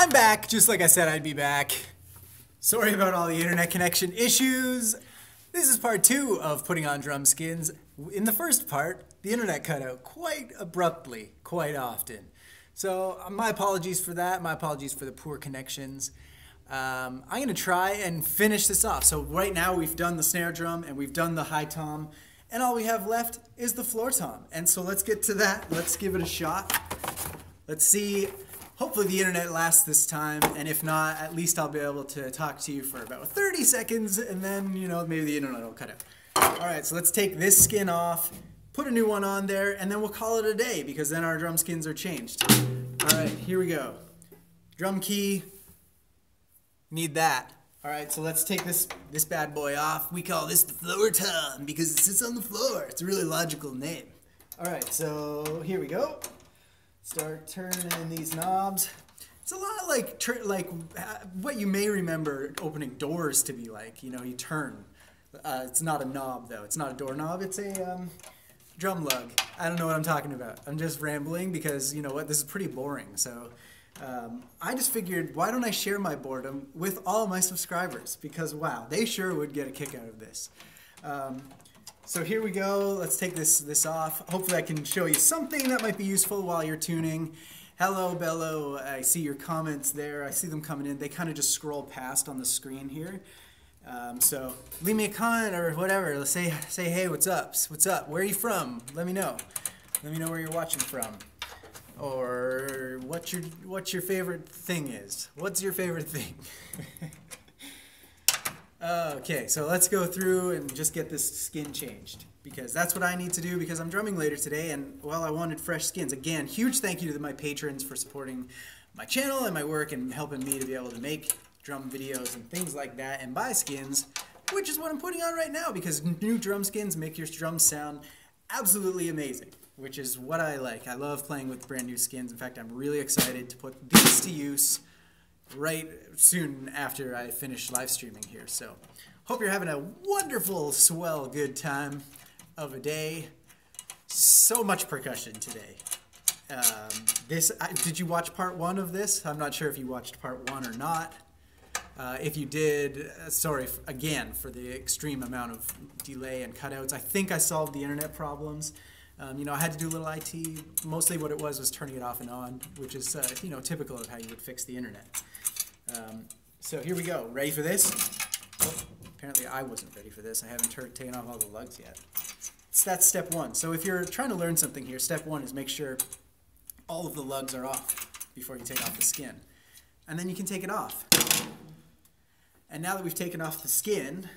I'm back, just like I said I'd be back. Sorry about all the internet connection issues. This is part 2 of putting on drum skins. In the first part, the internet cut out quite abruptly, quite often. So my apologies for that, my apologies for the poor connections. I'm going to try and finish this off. So right now we've done the snare drum and we've done the high tom, and all we have left is the floor tom. And so let's get to that, let's give it a shot. Let's see. Hopefully the internet lasts this time, and if not, at least I'll be able to talk to you for about 30 seconds, and then, you know, maybe the internet will cut out. Alright, so let's take this skin off, put a new one on there, and then we'll call it a day, because then our drum skins are changed. Alright, here we go. Drum key, need that. Alright, so let's take this bad boy off. We call this the floor tom, because it sits on the floor. It's a really logical name. Alright, so here we go. Start turning these knobs. It's a lot like what you may remember opening doors to be like. You know, you turn. It's not a knob though. It's not a doorknob. It's a drum lug. I don't know what I'm talking about. I'm just rambling because you know what? This is pretty boring. So I just figured, why don't I share my boredom with all my subscribers? Because wow, they sure would get a kick out of this. So here we go. Let's take this off. Hopefully I can show you something that might be useful while you're tuning. Hello, Bello. I see your comments there. I see them coming in. They kind of just scroll past on the screen here. So leave me a comment or whatever. Let's say hey, what's up? What's up? Where are you from? Let me know. Let me know where you're watching from. Or what your favorite thing is. What's your favorite thing? Okay, so let's go through and just get this skin changed, because that's what I need to do, because I'm drumming later today, and well, I wanted fresh skins. Again, huge thank you to my patrons for supporting my channel and my work and helping me to be able to make drum videos and things like that and buy skins, which is what I'm putting on right now, because new drum skins make your drums sound absolutely amazing, which is what I like. I love playing with brand new skins. In fact, I'm really excited to put these to use right soon after I finish live streaming here. So hope you're having a wonderful, swell, good time of a day. So much percussion today. Did you watch part 1 of this? I'm not sure if you watched part 1 or not. If you did, sorry again for the extreme amount of delay and cutouts. I think I solved the internet problems. You know, I had to do a little IT. Mostly what it was turning it off and on, which is, you know, typical of how you would fix the internet. So here we go. Ready for this? Oh, apparently I wasn't ready for this. I haven't taken off all the lugs yet. That's step 1. So if you're trying to learn something here, step 1 is make sure all of the lugs are off before you take off the skin. And then you can take it off. And now that we've taken off the skin,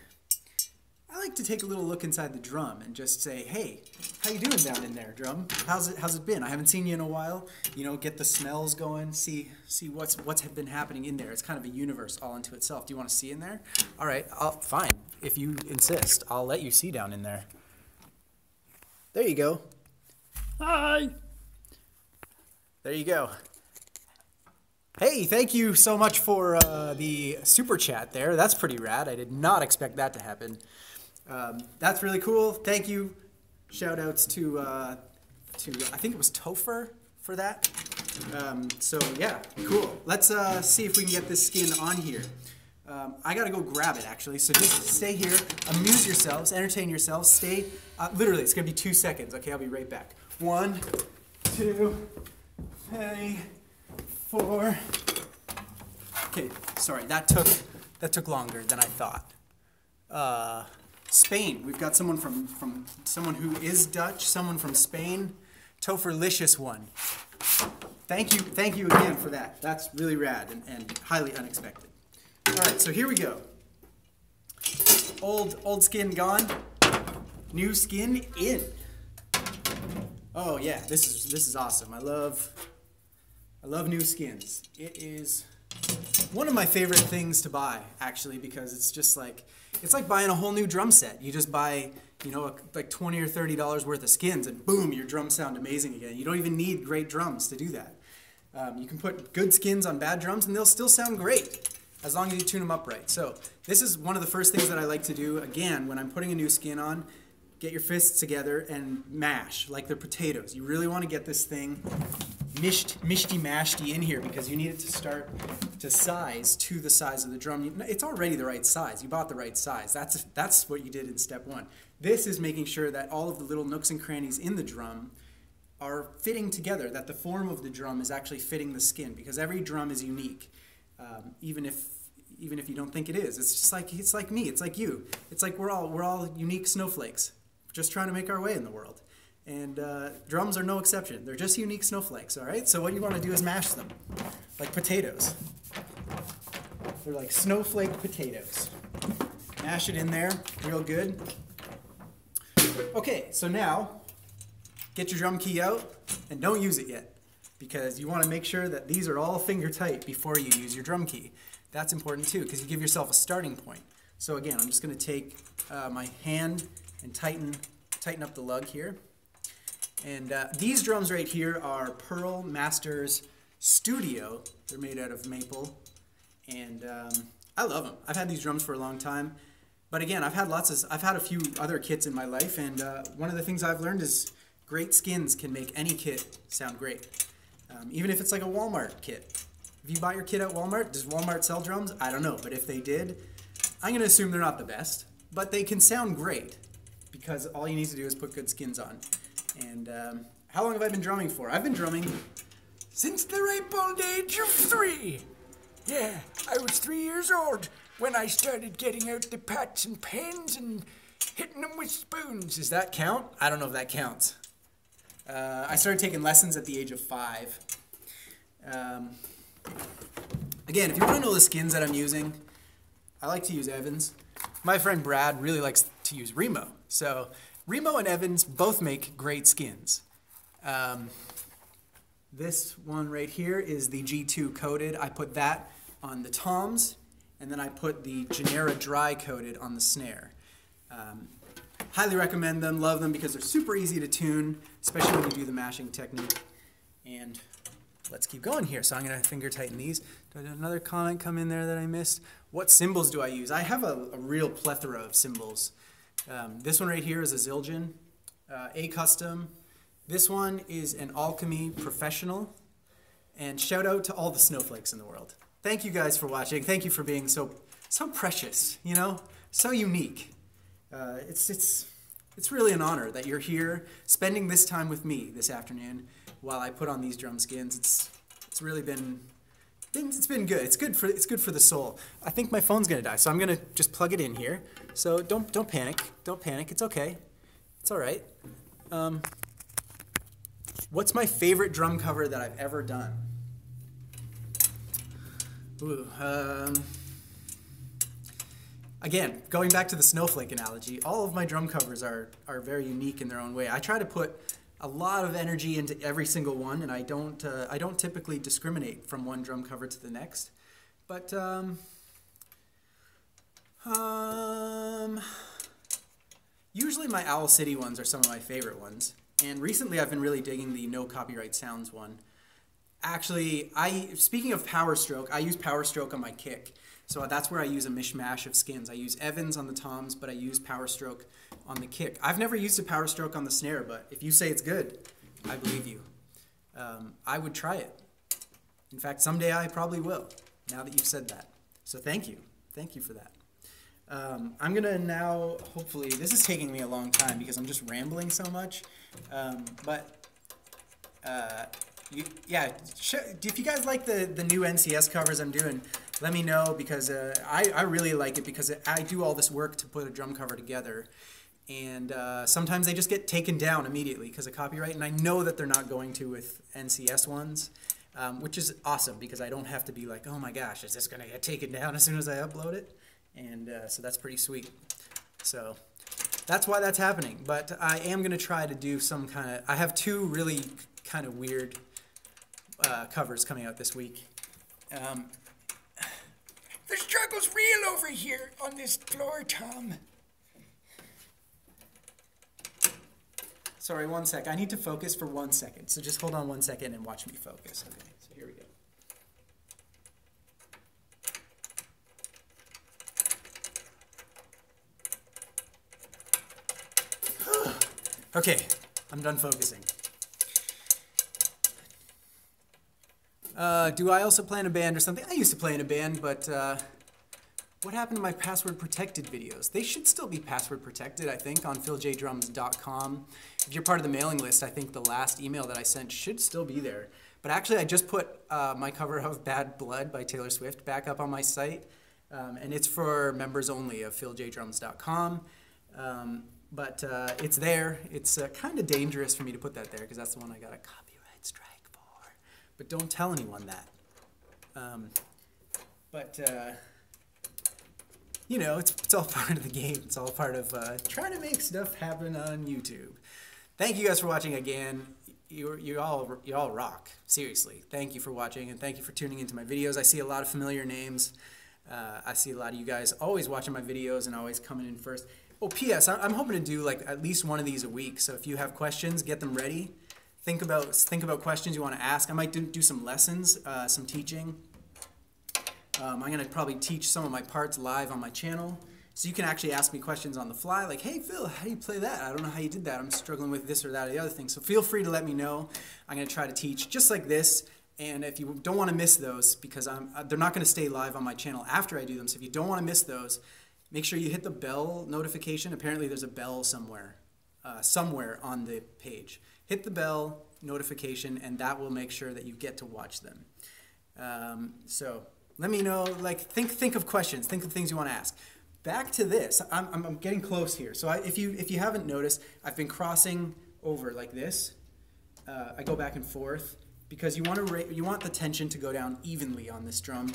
I like to take a little look inside the drum and just say, hey, how you doing down in there, drum? How's it been? I haven't seen you in a while. You know, get the smells going, see what's been happening in there. It's kind of a universe all into itself. Do you want to see in there? All right, fine. If you insist, I'll let you see down in there. There you go. Hi. There you go. Hey, thank you so much for the super chat there. That's pretty rad. I did not expect that to happen. That's really cool. Thank you. Shout outs to I think it was Topher for that. So yeah, cool. Let's see if we can get this skin on here. I gotta go grab it actually. So just stay here, amuse yourselves, entertain yourselves. Stay. Literally, it's gonna be 2 seconds. Okay, I'll be right back. 1, 2, 3, 4. Okay, sorry. That took longer than I thought. Spain. We've got someone from someone who is Dutch, someone from Spain. Topherlicious one. Thank you again for that. That's really rad and highly unexpected. All right, so here we go. Old skin gone, new skin in. Oh yeah, this is awesome. I love new skins. It is one of my favorite things to buy, actually, because it's just like, it's like buying a whole new drum set. You just buy, you know, like $20 or $30 worth of skins, and boom, your drums sound amazing again. You don't even need great drums to do that. You can put good skins on bad drums, and they'll still sound great, as long as you tune them up right. So this is one of the first things that I like to do, again, when I'm putting a new skin on. Get your fists together and mash like they're potatoes. You really want to get this thing mishty-mashty in here because you need it to start to size to the size of the drum. It's already the right size. You bought the right size. That's what you did in step one. This is making sure that all of the little nooks and crannies in the drum are fitting together, that the form of the drum is actually fitting the skin, because every drum is unique, even if you don't think it is. It's like me. It's like you. It's like we're all unique snowflakes, just trying to make our way in the world. And drums are no exception. They're just unique snowflakes, all right? So what you want to do is mash them, like potatoes. They're like snowflake potatoes. Mash it in there real good. Okay, so now, get your drum key out, and don't use it yet, because you want to make sure that these are all finger tight before you use your drum key. That's important too, because you give yourself a starting point. So again, I'm just going to take my hand and tighten up the lug here. And these drums right here are Pearl Masters Studio. They're made out of maple, and I love them. I've had these drums for a long time, but again, I've had a few other kits in my life, and one of the things I've learned is great skins can make any kit sound great, even if it's like a Walmart kit. If you buy your kit at Walmart, does Walmart sell drums? I don't know, but if they did, I'm going to assume they're not the best, but they can sound great because all you need to do is put good skins on. And how long have I been drumming for? I've been drumming since the ripe old age of 3. Yeah, I was 3 years old when I started getting out the pots and pans and hitting them with spoons. Does that count? I don't know if that counts. I started taking lessons at the age of 5. Again, if you want to know the skins that I'm using, I like to use Evans. My friend Brad really likes to use Remo. So Remo and Evans both make great skins. This one right here is the G2 coated. I put that on the toms, and then I put the Genera dry coated on the snare. Highly recommend them, love them, because they're super easy to tune, especially when you do the mashing technique. And let's keep going here. So I'm going to finger tighten these. Did another comment come in there that I missed? What cymbals do I use? I have a real plethora of cymbals. This one right here is a Zildjian, a custom. This one is an Alchemy Professional. And shout out to all the snowflakes in the world. Thank you guys for watching. Thank you for being so precious, you know, so unique. It's really an honor that you're here spending this time with me this afternoon while I put on these drum skins. It's really been good. It's good for the soul. I think my phone's gonna die, so I'm gonna just plug it in here. So don't panic. Don't panic. It's okay. It's all right. What's my favorite drum cover that I've ever done? Ooh, again, going back to the snowflake analogy, all of my drum covers are very unique in their own way. I try to put a lot of energy into every single one, and I don't typically discriminate from one drum cover to the next. But usually my Owl City ones are some of my favorite ones. And recently I've been really digging the No Copyright Sounds one. Actually, speaking of Power Stroke, I use Power Stroke on my kick. So that's where I use a mishmash of skins. I use Evans on the toms, but I use Power Stroke on the kick. I've never used a Power Stroke on the snare, but if you say it's good, I believe you. I would try it. In fact, someday I probably will, now that you've said that. So thank you. Thank you for that. I'm going to now, hopefully, this is taking me a long time because I'm just rambling so much. Yeah, if you guys like the new NCS covers I'm doing, let me know, because I really like it, because I do all this work to put a drum cover together, and sometimes they just get taken down immediately because of copyright, and I know that they're not going to with NCS ones, which is awesome, because I don't have to be like, oh my gosh, is this going to get taken down as soon as I upload it? And so that's pretty sweet. So that's why that's happening, but I am going to try to do some kind of, I have 2 really kind of weird covers coming out this week. The struggle's real over here on this floor, Tom. Sorry, 1 sec. I need to focus for 1 second. So just hold on 1 second and watch me focus. Okay, so here we go. Okay, I'm done focusing. Do I also play in a band or something? I used to play in a band, but what happened to my password protected videos? They should still be password protected, I think, on philjdrums.com. If you're part of the mailing list, I think the last email that I sent should still be there. But actually, I just put my cover of Bad Blood by Taylor Swift back up on my site. And it's for members only of philjdrums.com. But it's there. It's kind of dangerous for me to put that there because that's the one I got a copyright strike for. But don't tell anyone that. You know, it's all part of the game. It's all part of trying to make stuff happen on YouTube. Thank you guys for watching again. You all rock. Seriously. Thank you for watching and thank you for tuning into my videos. I see a lot of familiar names. I see a lot of you guys always watching my videos and always coming in first. Oh, P.S. I'm hoping to do like at least one of these a week. So if you have questions, get them ready. Think about questions you want to ask. I might do some lessons, some teaching. I'm going to probably teach some of my parts live on my channel. So you can actually ask me questions on the fly, like, hey, Phil, how do you play that? I don't know how you did that. I'm struggling with this or that or the other thing. So feel free to let me know. I'm going to try to teach just like this. And if you don't want to miss those, because they're not going to stay live on my channel after I do them. So if you don't want to miss those, make sure you hit the bell notification. Apparently there's a bell somewhere on the page. Hit the bell notification, and that will make sure that you get to watch them. So let me know, like, think of questions, think of things you want to ask. Back to this, I'm getting close here. So if you haven't noticed, I've been crossing over like this. I go back and forth because you want the tension to go down evenly on this drum,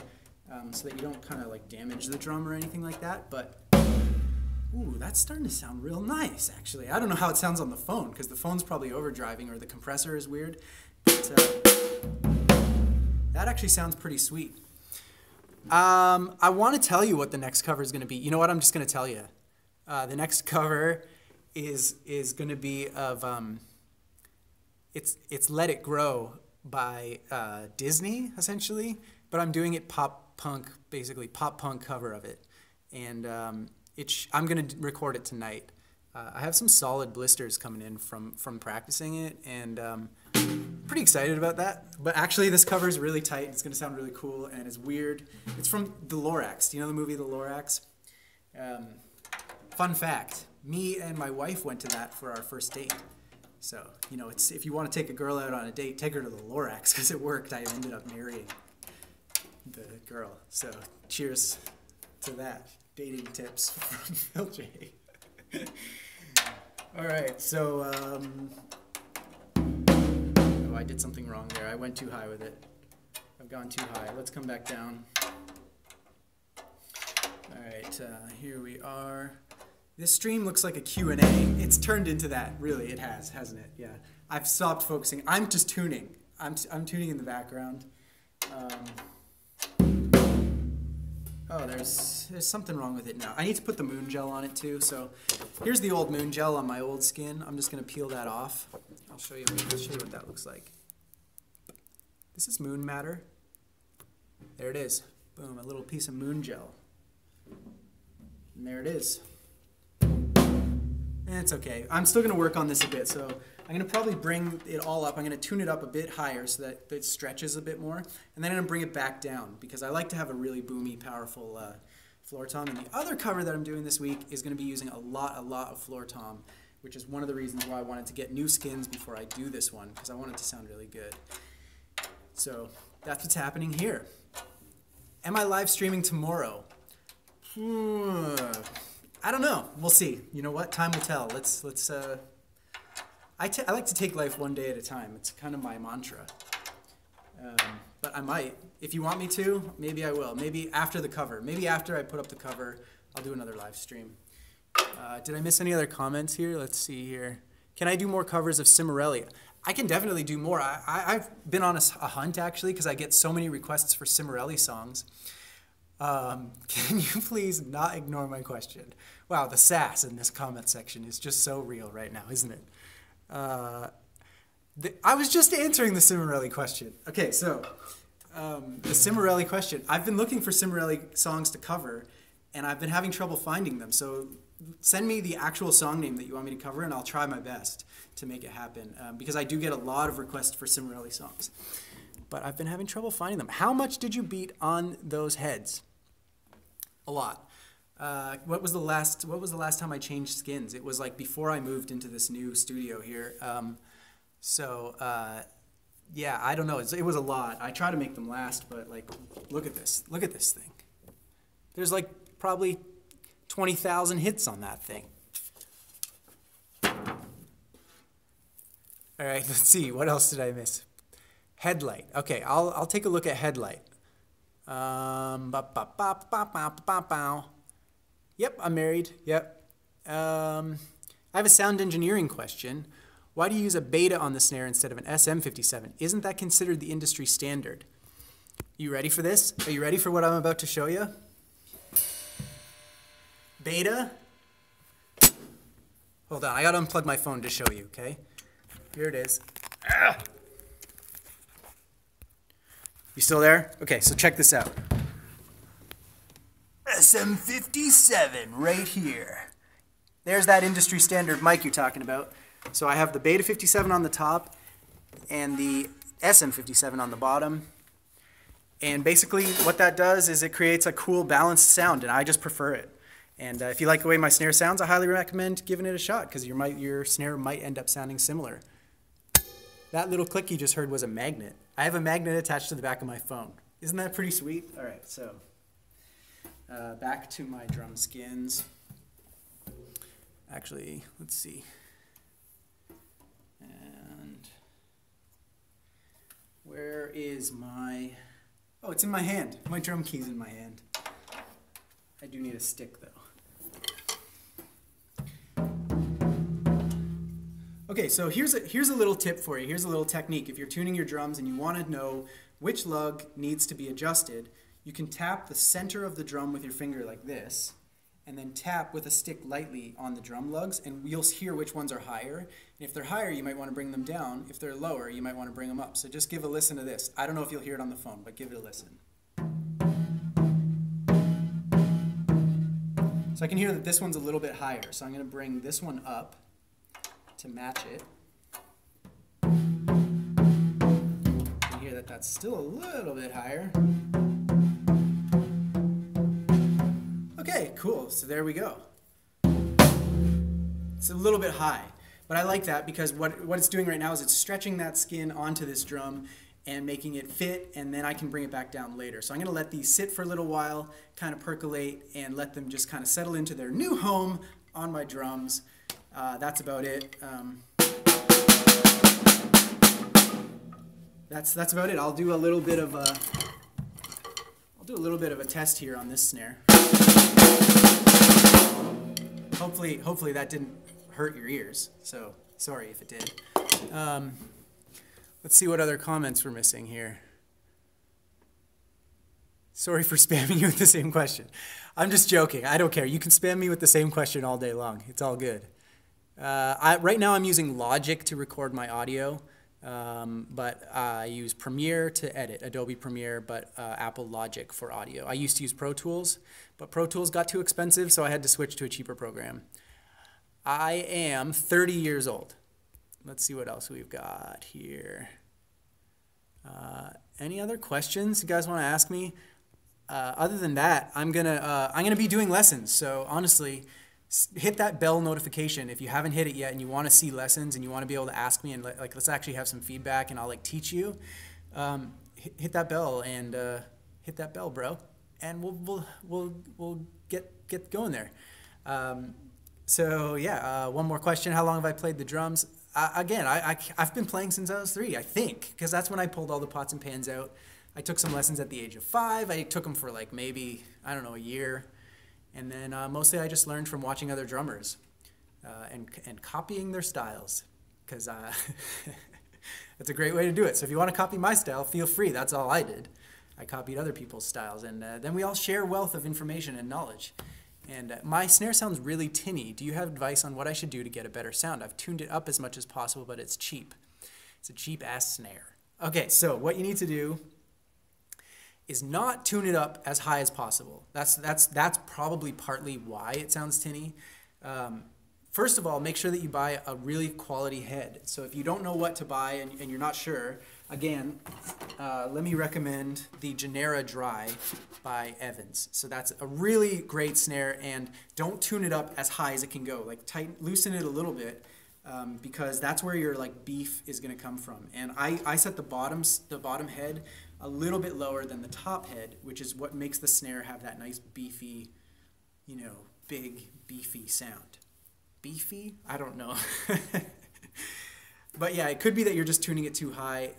so that you don't kind of like damage the drum or anything like that. But ooh, that's starting to sound real nice, actually. I don't know how it sounds on the phone because the phone's probably overdriving or the compressor is weird. But, that actually sounds pretty sweet. I want to tell you what the next cover is going to be. You know what? I'm just going to tell you. The next cover is going to be of it's Let It Grow by Disney, essentially. But I'm doing it pop punk, basically pop punk cover of it, and I'm going to record it tonight. I have some solid blisters coming in from practicing it, and pretty excited about that. But actually, this cover is really tight. It's going to sound really cool, and it's weird. It's from The Lorax. Do you know the movie The Lorax? Fun fact, me and my wife went to that for our first date. So, you know, if you want to take a girl out on a date, take her to The Lorax, because it worked. I ended up marrying the girl. So, cheers to that. Dating tips from Phil J. All right, so, oh, I did something wrong there. I went too high with it. I've gone too high. Let's come back down. All right, here we are. This stream looks like a Q&A. It's turned into that. Really, it has, hasn't it? Yeah. I've stopped focusing. I'm just tuning. I'm tuning in the background. Oh, there's something wrong with it now. I need to put the moon gel on it too. So here's the old moon gel on my old skin. I'm just gonna peel that off. I'll show you what that looks like. This is moon matter. There it is. Boom, a little piece of moon gel. And there it is. It's okay. I'm still going to work on this a bit, so I'm going to probably bring it all up. I'm going to tune it up a bit higher so that it stretches a bit more, and then I'm going to bring it back down because I like to have a really boomy, powerful floor tom. And the other cover that I'm doing this week is going to be using a lot of floor tom, which is one of the reasons why I wanted to get new skins before I do this one, because I want it to sound really good. So that's what's happening here. Am I live streaming tomorrow? I don't know. We'll see. You know what? Time will tell. I like to take life one day at a time. It's kind of my mantra. But I might. If you want me to, maybe I will. Maybe after the cover. Maybe after I put up the cover, I'll do another live stream. Did I miss any other comments here? Let's see here. Can I do more covers of Cimmerelia? I can definitely do more. I've been on a hunt, actually, because I get so many requests for Cimmerelli songs. Can you please not ignore my question? Wow, the sass in this comment section is just so real right now, isn't it? I was just answering the Cimmerelli question. Okay, so the Cimmerelli question. I've been looking for Cimmerelli songs to cover, and I've been having trouble finding them. So send me the actual song name that you want me to cover, and I'll try my best to make it happen, because I do get a lot of requests for Cimmerelli songs. but I've been having trouble finding them. How much did you beat on those heads? A lot. What was the last time I changed skins? It was like before I moved into this new studio here. Yeah, I don't know. It was a lot. I try to make them last, but like, look at this. Look at this thing. There's like probably 20,000 hits on that thing. All right, let's see. What else did I miss? Headlight. Okay, I'll take a look at headlight. Yep, I'm married. Yep. I have a sound engineering question. Why do you use a beta on the snare instead of an SM57? Isn't that considered the industry standard? You ready for this? Are you ready for what I'm about to show you? Beta. Hold on, I gotta unplug my phone to show you, okay? Here it is. You still there? Okay, so check this out. SM57 right here. There's that industry standard mic you're talking about. So I have the Beta 57 on the top and the SM57 on the bottom. And basically what that does is it creates a cool balanced sound, and I just prefer it. And if you like the way my snare sounds, I highly recommend giving it a shot, because your snare might end up sounding similar. That little click you just heard was a magnet. I have a magnet attached to the back of my phone. Isn't that pretty sweet? All right, so back to my drum skins. Actually, let's see. And where is my... Oh, it's in my hand. My drum key's in my hand. I do need a stick, though. Okay, so here's a little tip for you. Here's a little technique. If you're tuning your drums and you want to know which lug needs to be adjusted, you can tap the center of the drum with your finger like this, and then tap with a stick lightly on the drum lugs, and you'll hear which ones are higher. And if they're higher, you might want to bring them down. If they're lower, you might want to bring them up. So just give a listen to this. I don't know if you'll hear it on the phone, but give it a listen. So I can hear that this one's a little bit higher. So I'm going to bring this one up to match it. You can hear that that's still a little bit higher. Okay, cool. So there we go. It's a little bit high, but I like that because what it's doing right now is it's stretching that skin onto this drum and making it fit, and then I can bring it back down later. So I'm going to let these sit for a little while, kind of percolate, and let them just kind of settle into their new home on my drums. That's about it. That's about it. I'll do a little bit of a test here on this snare. Hopefully that didn't hurt your ears. So sorry if it did. Let's see what other comments we're missing here. Sorry for spamming you with the same question. I'm just joking. I don't care. You can spam me with the same question all day long. It's all good. Right now I'm using Logic to record my audio, but I use Premiere to edit, Adobe Premiere, but Apple Logic for audio. I used to use Pro Tools, but Pro Tools got too expensive, so I had to switch to a cheaper program. I am 30 years old. Let's see what else we've got here. Any other questions you guys want to ask me? Other than that, I'm gonna be doing lessons. So honestly, hit that bell notification if you haven't hit it yet and you want to see lessons and you want to be able to ask me and like let's actually have some feedback and I'll like teach you. Hit that bell and hit that bell, bro, and we'll get going there. So yeah, one more question. How long have I played the drums? Again, I've been playing since I was 3, I think, because that's when I pulled all the pots and pans out. I took some lessons at the age of 5. I took them for like maybe, I don't know, a year. And then mostly I just learned from watching other drummers and copying their styles, because that's a great way to do it. So if you want to copy my style, feel free. That's all I did. I copied other people's styles, and then we all share wealth of information and knowledge. And my snare sounds really tinny. Do you have advice on what I should do to get a better sound? I've tuned it up as much as possible, but it's cheap. It's a cheap-ass snare. Okay, so what you need to do is not tune it up as high as possible. That's probably partly why it sounds tinny. First of all, make sure that you buy a really quality head. So if you don't know what to buy and you're not sure, again, let me recommend the Genera Dry by Evans. So that's a really great snare, and don't tune it up as high as it can go. Like loosen it a little bit, because that's where your like beef is going to come from. And I set the bottom head a little bit lower than the top head, which is what makes the snare have that nice beefy, you know, big beefy sound. Beefy? I don't know. But yeah, it could be that you're just tuning it too high.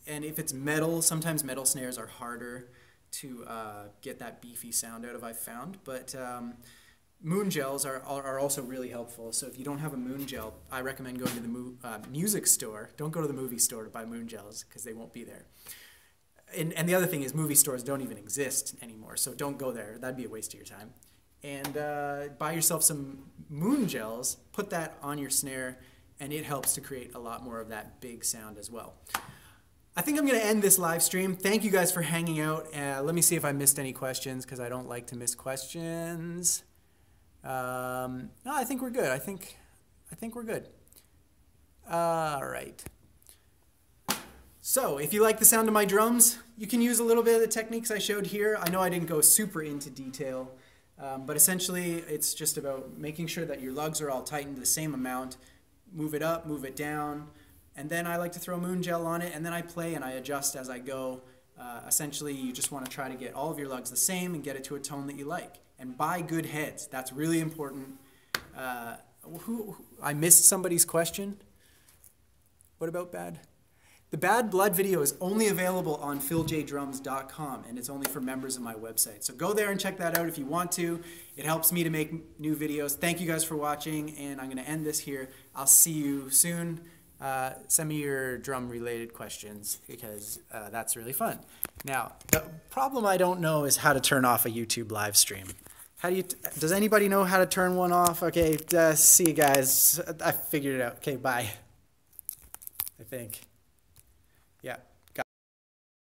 And if it's metal, sometimes metal snares are harder to get that beefy sound out of, I've found. But moon gels are also really helpful. So if you don't have a moon gel, I recommend going to the music store. Don't go to the movie store to buy moon gels because they won't be there. And the other thing is movie stores don't even exist anymore, so don't go there. That'd be a waste of your time. And buy yourself some moon gels, put that on your snare, and it helps to create a lot more of that big sound as well. I think I'm going to end this live stream. Thank you guys for hanging out. Let me see if I missed any questions, because I don't like to miss questions. No, I think we're good. I think we're good. All right. So if you like the sound of my drums, you can use a little bit of the techniques I showed here. I know I didn't go super into detail, but essentially it's just about making sure that your lugs are all tightened the same amount. Move it up, move it down, and then I like to throw moon gel on it, and then I play and I adjust as I go. Essentially, you just want to try to get all of your lugs the same and get it to a tone that you like. And buy good heads. That's really important. I missed somebody's question. What about bad? The Bad Blood video is only available on philjdrums.com, and it's only for members of my website. So go there and check that out if you want to. It helps me to make new videos. Thank you guys for watching, and I'm going to end this here. I'll see you soon. Send me your drum-related questions, because that's really fun. Now, the problem I don't know is how to turn off a YouTube live stream. Does anybody know how to turn one off? Okay, see you guys. I figured it out. Okay, bye. I think. Yeah.